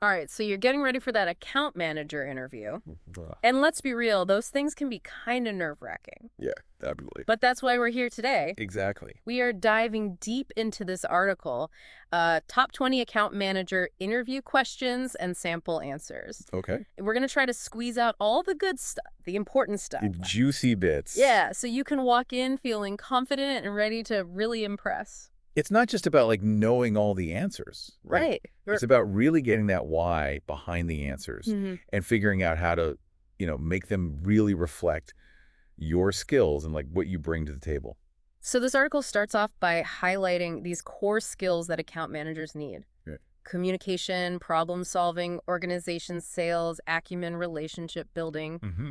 All right, so you're getting ready for that account manager interview. Ugh. And let's be real, those things can be kind of nerve-wracking. Yeah, absolutely. But that's why we're here today. Exactly. We are diving deep into this article, top 20 account manager interview questions and sample answers. Okay. We're going to try to squeeze out all the good stuff, the important stuff. The juicy bits. Yeah, so you can walk in feeling confident and ready to really impress. It's not just about like knowing all the answers, right? Right. It's about really getting that why behind the answers Mhm. and figuring out how to, make them really reflect your skills and like what you bring to the table. So this article starts off by highlighting these core skills that account managers need. Yeah. Communication, problem solving, organization, sales, acumen, relationship building, Mm-hmm.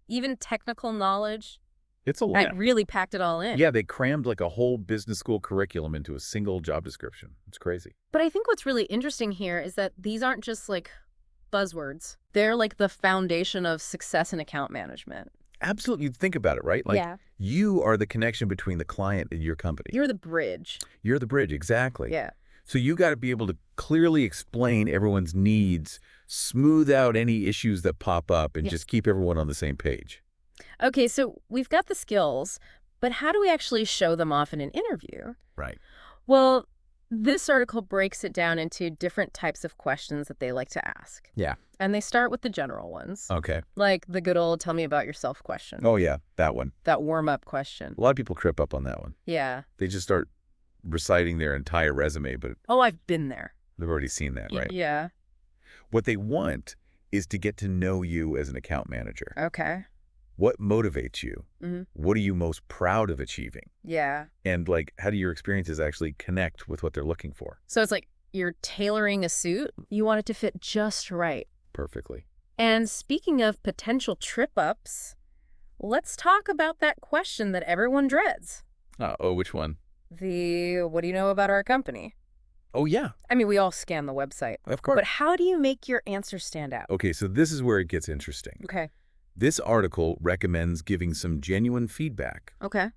even technical knowledge. It's a I lot. really packed it all in. Yeah, they crammed like a whole business school curriculum into a single job description. It's crazy. But I think what's really interesting here is that these aren't just like buzzwords. They're like the foundation of success in account management. Absolutely. You think about it, right? Like Yeah. you are the connection between the client and your company. You're the bridge. You're the bridge, exactly. Yeah. So you got to be able to clearly explain everyone's needs, smooth out any issues that pop up, and Yeah. just keep everyone on the same page. Okay, so we've got the skills, but how do we actually show them off in an interview? Right. Well, this article breaks it down into different types of questions that they like to ask. Yeah. And they start with the general ones, Okay. like the good old tell me about yourself question, Oh, yeah, that one. that warm-up question. A lot of people trip up on that one. Yeah. They just start reciting their entire resume, but Oh, I've been there. they've already seen that, right? Yeah. What they want is to get to know you as an account manager. Okay. What motivates you? Mhm. What are you most proud of achieving? Yeah. And like, how do your experiences actually connect with what they're looking for? So it's like you're tailoring a suit. You want it to fit just right. Perfectly. And speaking of potential trip-ups, let's talk about that question that everyone dreads. Oh, which one? What do you know about our company? Oh, yeah, I mean, we all scan the website. of course. But how do you make your answer stand out? Okay, so this is where it gets interesting. Okay. This article recommends giving some genuine feedback Okay.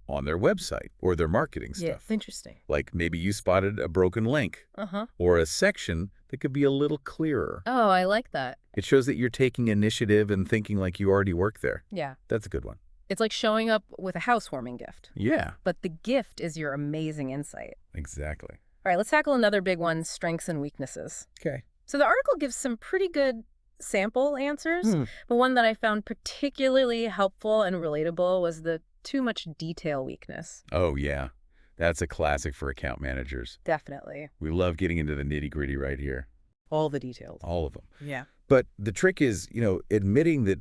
on their website or their marketing Yeah, stuff. interesting. Like maybe you spotted a broken link Uh-huh. or a section that could be a little clearer. Oh, I like that. It shows that you're taking initiative and thinking like you already work there. Yeah. That's a good one. It's like showing up with a housewarming gift. Yeah, But the gift is your amazing insight. exactly. All right, let's tackle another big one, strengths and weaknesses. Okay. So the article gives some pretty good sample answers, but one that I found particularly helpful and relatable was the too much detail weakness. Oh, yeah. That's a classic for account managers. Definitely. We love getting into the nitty-gritty right here. All the details. All of them. Yeah. But the trick is, admitting that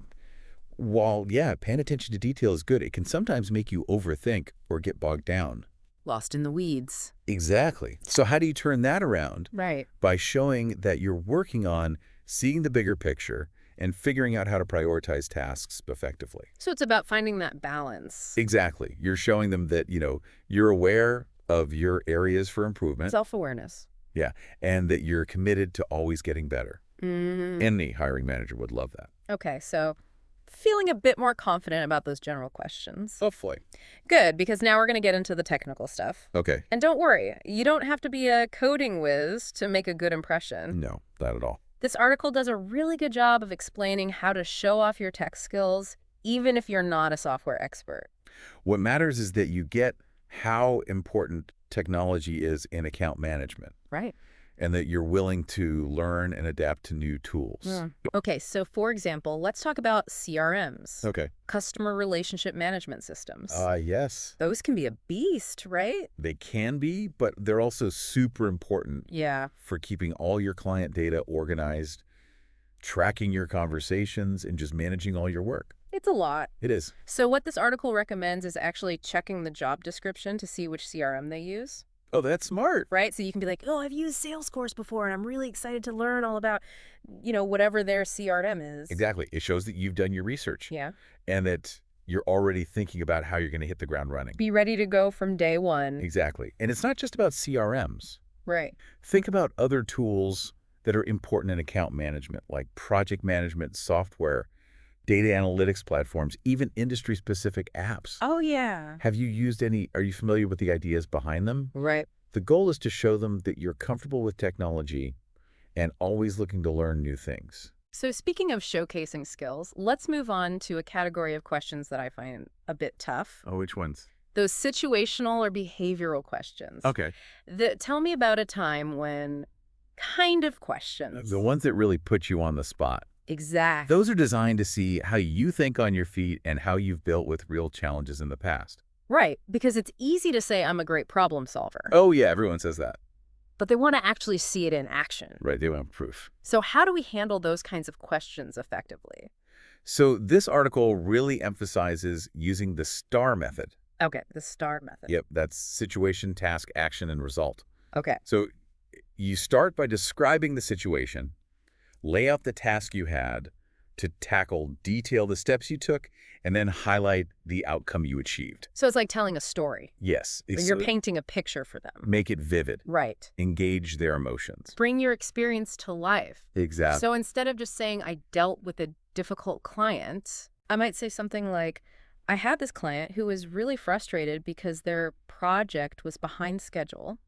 while, yeah, paying attention to detail is good, it can sometimes make you overthink or get bogged down. Lost in the weeds. Exactly. So how do you turn that around? Right. By showing that you're working on seeing the bigger picture and figuring out how to prioritize tasks effectively. So it's about finding that balance. Exactly. You're showing them that, you're aware of your areas for improvement. Self-awareness. Yeah. And that you're committed to always getting better. Mm-hmm. Any hiring manager would love that. Okay, so feeling a bit more confident about those general questions. Hopefully. Good, because now we're going to get into the technical stuff. Okay. And don't worry, you don't have to be a coding whiz to make a good impression. No, not at all. This article does a really good job of explaining how to show off your tech skills, even if you're not a software expert. What matters is that you get how important technology is in account management Right. and that you're willing to learn and adapt to new tools. Okay, so for example, let's talk about CRMs, Okay. customer relationship management systems. Yes. Those can be a beast, right? They can be, but they're also super important Yeah. for keeping all your client data organized, tracking your conversations, and just managing all your work. It's a lot. It is. So what this article recommends is actually checking the job description to see which CRM they use, Oh, that's smart. right? So you can be like, oh, I've used Salesforce before, and I'm really excited to learn all about, whatever their CRM is. Exactly. It shows that you've done your research Yeah. and that you're already thinking about how you're going to hit the ground running. Be ready to go from day one. Exactly. And it's not just about CRMs. Right. Think about other tools that are important in account management, like project management software, data analytics platforms, even industry-specific apps. Oh, yeah. Have you used any? Are you familiar with the ideas behind them? Right. The goal is to show them that you're comfortable with technology and always looking to learn new things. So speaking of showcasing skills, let's move on to a category of questions that I find a bit tough. Oh, which ones? Those situational or behavioral questions. Okay. Tell me about a time when kind of questions. The ones that really put you on the spot. Exactly. Those are designed to see how you think on your feet and how you've built with real challenges in the past. Right, because it's easy to say I'm a great problem solver, Oh, yeah, everyone says that. but they want to actually see it in action. Right, they want proof. So how do we handle those kinds of questions effectively? So this article really emphasizes using the STAR method. Okay, the STAR method. Yep, that's situation, task, action, and result. Okay. So you start by describing the situation, lay out the task you had to tackle, detail the steps you took, and then highlight the outcome you achieved. So it's like telling a story. Yes. You're painting a picture for them. Make it vivid. Right. Engage their emotions. Bring your experience to life. Exactly. So instead of just saying I dealt with a difficult client, I might say something like, I had this client who was really frustrated because their project was behind schedule.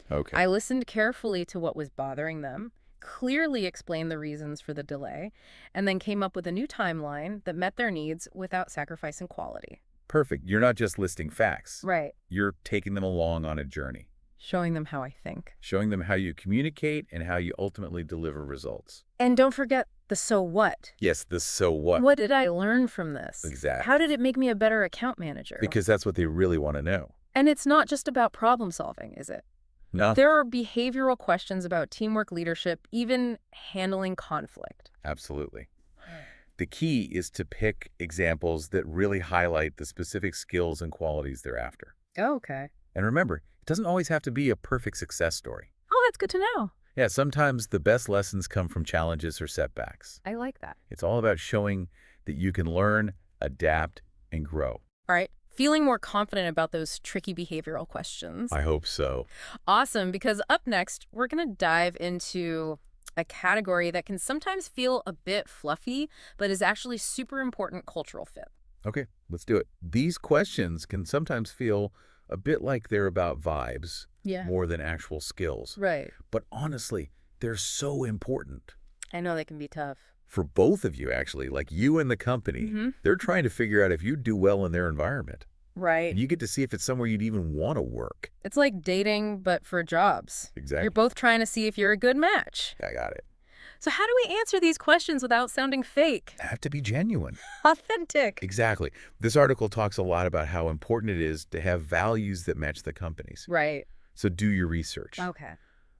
Okay. I listened carefully to what was bothering them, clearly explained the reasons for the delay, and then came up with a new timeline that met their needs without sacrificing quality. Perfect. You're not just listing facts. Right. You're taking them along on a journey, Showing them how I think. showing them how you communicate and how you ultimately deliver results. And don't forget the so what. Yes, the so what. What did I learn from this? Exactly. How did it make me a better account manager? Because that's what they really want to know. And it's not just about problem solving, is it? No. There are behavioral questions about teamwork, leadership, even handling conflict. Absolutely. The key is to pick examples that really highlight the specific skills and qualities they're after. Oh, okay. And remember, it doesn't always have to be a perfect success story. Oh, that's good to know. Yeah, sometimes the best lessons come from challenges or setbacks. I like that. It's all about showing that you can learn, adapt, and grow. All right. Feeling more confident about those tricky behavioral questions. I hope so. Awesome, because up next, we're going to dive into a category that can sometimes feel a bit fluffy, but is actually super important cultural fit. Okay, let's do it. These questions can sometimes feel a bit like they're about vibes Yeah. more than actual skills. Right. But honestly, they're so important. I know they can be tough. For both of you, actually, like you and the company, they're trying to figure out if you do well in their environment. Right. And you get to see if it's somewhere you'd even want to work. It's like dating, but for jobs. Exactly. You're both trying to see if you're a good match. I got it. So how do we answer these questions without sounding fake? Have to be genuine. Authentic. Exactly. This article talks a lot about how important it is to have values that match the company's. Right. So do your research. Okay.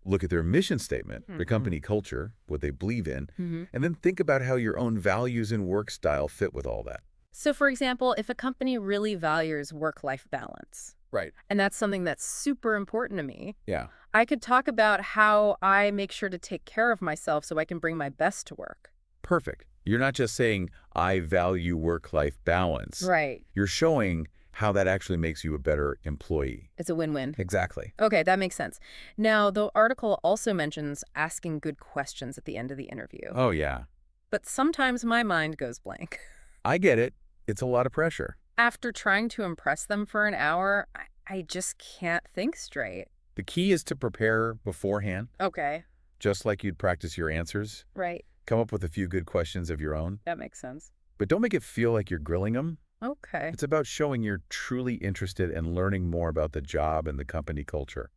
Look at their mission statement, their company culture, what they believe in, and then think about how your own values and work style fit with all that. So for example, if a company really values work-life balance, Right. and that's something that's super important to me, Yeah. I could talk about how I make sure to take care of myself so I can bring my best to work. Perfect. You're not just saying, I value work-life balance. Right. You're showing how that actually makes you a better employee. It's a win-win. Exactly. Okay, that makes sense. Now, the article also mentions asking good questions at the end of the interview. Oh, yeah. But sometimes my mind goes blank. I get it. It's a lot of pressure. After trying to impress them for an hour, I just can't think straight. The key is to prepare beforehand, Okay, just like you'd practice your answers. right. Come up with a few good questions of your own. That makes sense. But don't make it feel like you're grilling them. Okay. It's about showing you're truly interested and learning more about the job and the company culture.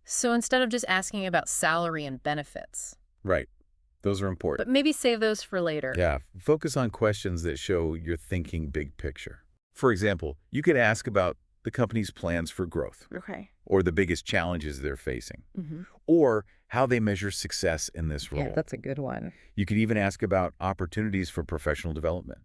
So instead of just asking about salary and benefits, Right. Those are but important. maybe save those for later. Yeah. Focus on questions that show you're thinking big picture. For example, you could ask about the company's plans for growth, Okay. or the biggest challenges they're facing, Mm-hmm. or how they measure success in this role. Yeah, that's a good one. You could even ask about opportunities for professional development.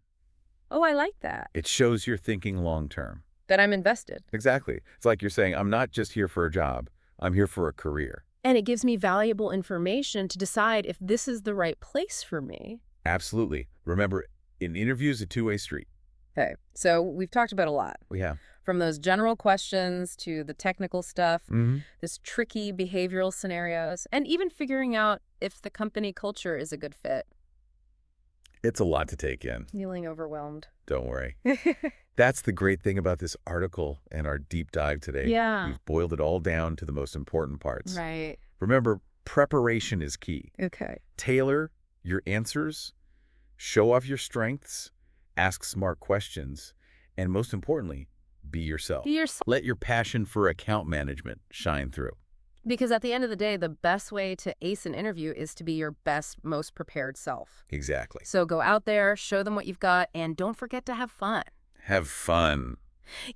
Oh, I like that. It shows you're thinking long term. That I'm invested. Exactly. It's like you're saying, I'm not just here for a job, I'm here for a career. And it gives me valuable information to decide if this is the right place for me. Absolutely. Remember, an interview is a two-way street. Okay, so we've talked about a lot. We have. From those general questions to the technical stuff, Mm-hmm. this tricky behavioral scenarios, and even figuring out if the company culture is a good fit. It's a lot to take in. Feeling overwhelmed. Don't worry. That's the great thing about this article and our deep dive today. Yeah. We've boiled it all down to the most important parts. Right. Remember, Preparation is key. Okay. Tailor your answers, show off your strengths, ask smart questions, and most importantly, be yourself. Be yourself. Let your passion for account management shine through. Because at the end of the day, the best way to ace an interview is to be your best, most prepared self. Exactly. So go out there, show them what you've got, and don't forget to have fun. Have fun.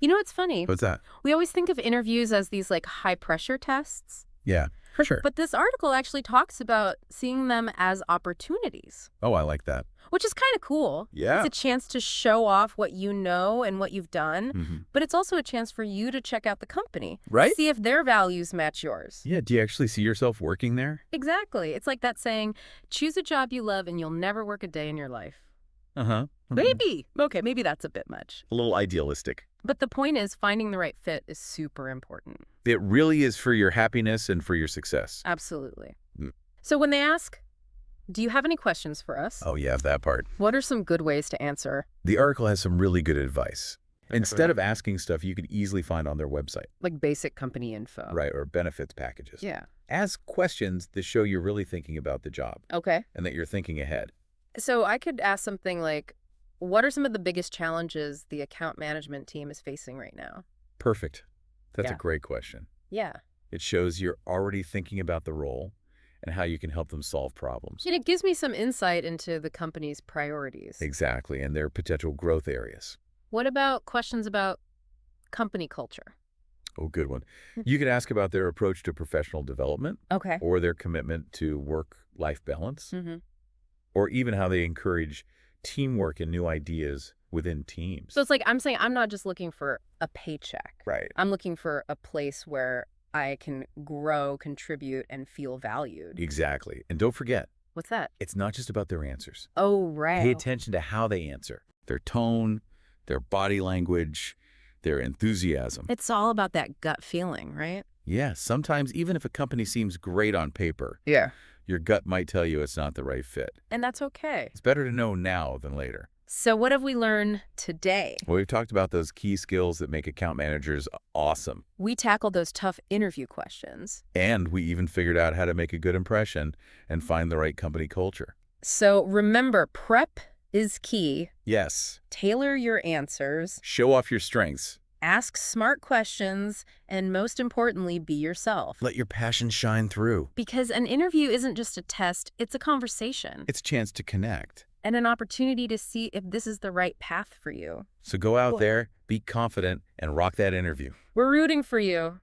You know what's funny? What's that? We always think of interviews as these like high-pressure tests. Yeah, for sure. But this article actually talks about seeing them as opportunities, Oh, I like that. which is kind of cool. Yeah. It's a chance to show off what you know and what you've done, Mm-hmm. but it's also a chance for you to check out the company. Right? See if their values match yours. Yeah, do you actually see yourself working there? Exactly. It's like that saying, choose a job you love and you'll never work a day in your life. Uh-huh. Maybe. Okay, maybe that's a bit much. A little idealistic. But the point is, finding the right fit is super important. It really is for your happiness and for your success. Absolutely. Mm. So when they ask, do you have any questions for us? Oh, yeah, that part. What are some good ways to answer? The article has some really good advice. Instead of asking stuff you could easily find on their website, Like basic company info. right, or benefits packages. Yeah. Ask questions that show you're really thinking about the job Okay. and that you're thinking ahead. So I could ask something like, what are some of the biggest challenges the account management team is facing right now? Perfect. That's a Yeah. great question. Yeah. It shows you're already thinking about the role and how you can help them solve problems. And it gives me some insight into the company's priorities. Exactly, and their potential growth areas. What about questions about company culture? Oh, good one. You could ask about their approach to professional development Okay. or their commitment to work-life balance, Mm-hmm. or even how they encourage teamwork and new ideas within teams. So it's like I'm saying I'm not just looking for a paycheck. Right. I'm looking for a place where I can grow, contribute, and feel valued. Exactly. And don't forget, What's that? it's not just about their answers. Oh, right. Pay attention to how they answer, their tone, their body language, their enthusiasm. It's all about that gut feeling, right? Yeah, sometimes even if a company seems great on paper, Yeah. your gut might tell you it's not the right fit. And that's okay. It's better to know now than later. So what have we learned today? Well, we've talked about those key skills that make account managers awesome. We tackled those tough interview questions. And we even figured out how to make a good impression and find the right company culture. So remember, prep is key. Yes. Tailor your answers, Show off your strengths. ask smart questions, and most importantly, be yourself. Let your passion shine through. Because an interview isn't just a test, it's a conversation It's a chance to connect. and an opportunity to see if this is the right path for you. So go out Cool. there, be confident, and rock that interview. We're rooting for you.